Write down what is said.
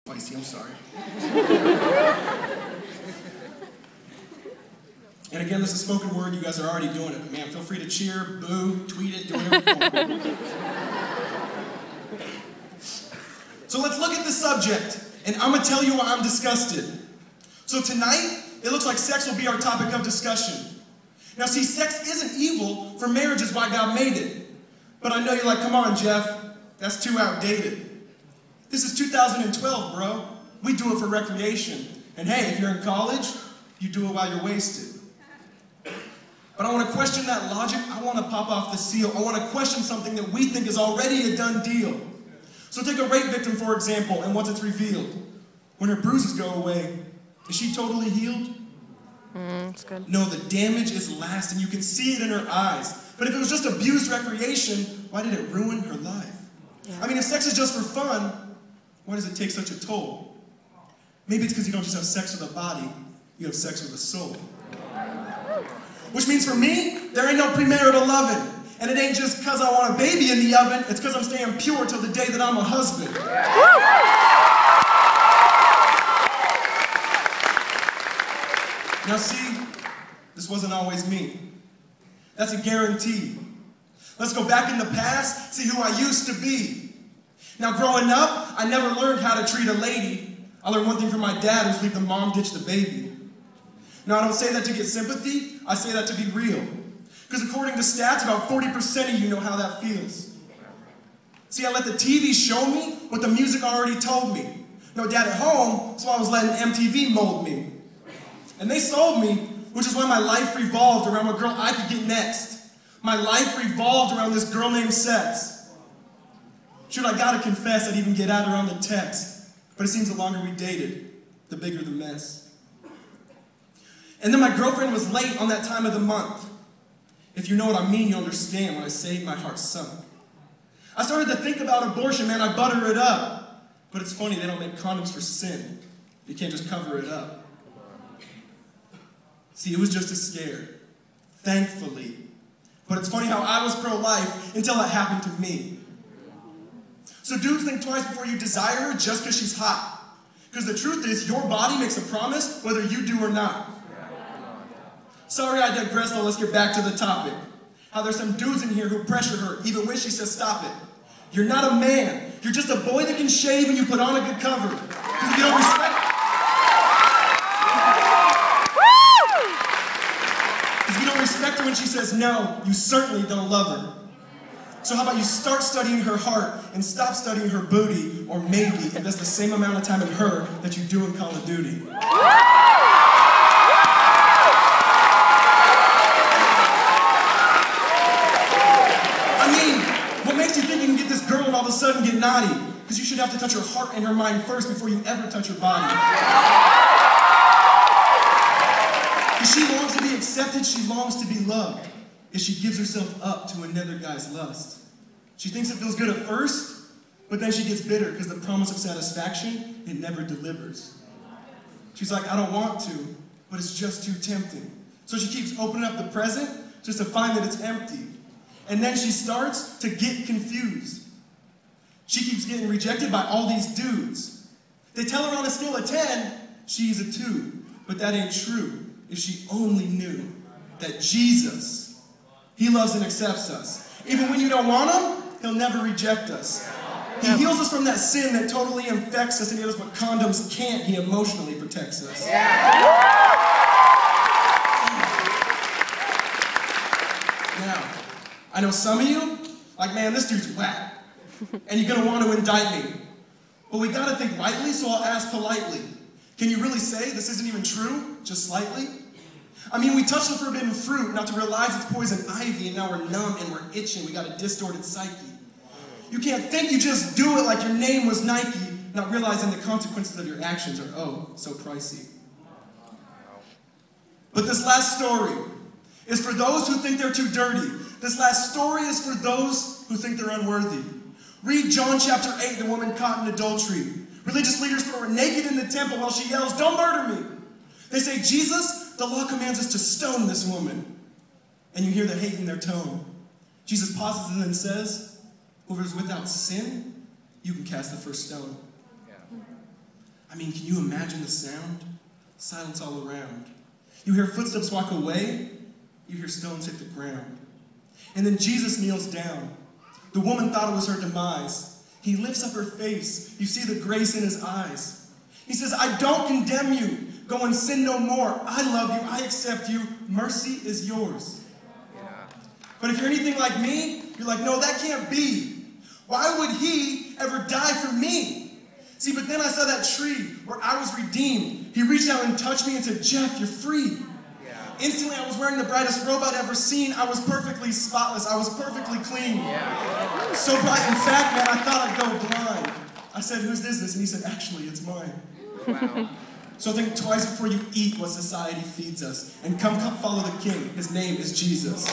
Spicy, I'm sorry. And again, this is spoken word. You guys are already doing it. But man, feel free to cheer, boo, tweet it, do whatever you want. So let's look at the subject. And I'm going to tell you why I'm disgusted. So tonight, it looks like sex will be our topic of discussion. Now see, sex isn't evil, for marriage is why God made it. But I know you're like, come on, Jeff, that's too outdated. This is 2012, bro. We do it for recreation. And hey, if you're in college, you do it while you're wasted. But I want to question that logic. I want to pop off the seal. I want to question something that we think is already a done deal. So take a rape victim, for example, and once it's revealed, when her bruises go away, is she totally healed? That's good. No, the damage is lasting. You can see it in her eyes. But if it was just abused recreation, why did it ruin her life? Yeah. I mean, if sex is just for fun, why does it take such a toll? Maybe it's because you don't just have sex with a body, you have sex with a soul. Which means for me, there ain't no premarital loving. And it ain't just because I want a baby in the oven, it's because I'm staying pure till the day that I'm a husband. Now see, this wasn't always me. That's a guarantee. Let's go back in the past, see who I used to be. Now growing up, I never learned how to treat a lady. I learned one thing from my dad, was leave the mom ditch the baby. Now I don't say that to get sympathy, I say that to be real. Because according to stats, about 40% of you know how that feels. See, I let the TV show me what the music already told me. No dad at home, so I was letting MTV mold me. And they sold me, which is why my life revolved around what girl I could get next. My life revolved around this girl named sex. Shoot, I gotta confess, I'd even get at her on the text. But it seems the longer we dated, the bigger the mess. And then my girlfriend was late on that time of the month. If you know what I mean, you'll understand when I say my heart sunk. I started to think about abortion, man, I butter it up. But it's funny, they don't make condoms for sin. You can't just cover it up. See, it was just a scare. Thankfully. But it's funny how I was pro-life until it happened to me. So dudes, think twice before you desire her just because she's hot. Because the truth is, your body makes a promise whether you do or not. Sorry I digress though, let's get back to the topic. How there's some dudes in here who pressure her, even when she says stop it. You're not a man. You're just a boy that can shave and you put on a good cover. Because if you don't respect her when she says no, you certainly don't love her. So how about you start studying her heart and stop studying her booty, or maybe invest the same amount of time in her that you do in Call of Duty. What makes you think you can get this girl and all of a sudden get naughty? Because you should have to touch her heart and her mind first before you ever touch her body. If she longs to be accepted, she longs to be loved. If she gives herself up to another guy's lust. She thinks it feels good at first, but then she gets bitter because the promise of satisfaction, it never delivers. She's like, I don't want to, but it's just too tempting. So she keeps opening up the present just to find that it's empty. And then she starts to get confused. She keeps getting rejected by all these dudes. They tell her on a scale of 10, she's a 2. But that ain't true. If she only knew that Jesus, he loves and accepts us. Even when you don't want him, he'll never reject us. He heals us from that sin that totally infects us, and he does what condoms can't. He emotionally protects us. Now, I know some of you, like, man, this dude's whack. And you're going to want to indict me. But we got to think rightly, so I'll ask politely. Can you really say this isn't even true? Just slightly? I mean, we touched the forbidden fruit not to realize it's poison ivy, and now we're numb and we're itching. We got a distorted psyche. You can't think you just do it like your name was Nike, not realizing the consequences of your actions are, oh, so pricey. But this last story is for those who think they're too dirty. This last story is for those who think they're unworthy. Read John chapter 8, the woman caught in adultery. Religious leaders throw her naked in the temple while she yells, "Don't murder me." They say, "Jesus, the law commands us to stone this woman." And you hear the hate in their tone. Jesus pauses and then says, "Whoever is without sin, you can cast the first stone." mean, can you imagine the sound? Silence all around. You hear footsteps walk away. You hear stones hit the ground. And then Jesus kneels down. The woman thought it was her demise. He lifts up her face. You see the grace in his eyes. He says, I don't condemn you. Go and sin no more. I love you. I accept you. Mercy is yours. Yeah. But if you're anything like me, you're like, no, that can't be. Why would he ever die for me? See, but then I saw that tree where I was redeemed. He reached out and touched me and said, Jeff, you're free. Yeah. Instantly, I was wearing the brightest robe I'd ever seen. I was perfectly spotless. I was perfectly clean. Yeah. So bright. In fact, man, I thought I'd go blind. I said, whose is this? And he said, actually, it's mine. Wow. So think twice before you eat what society feeds us. And come follow the King. His name is Jesus.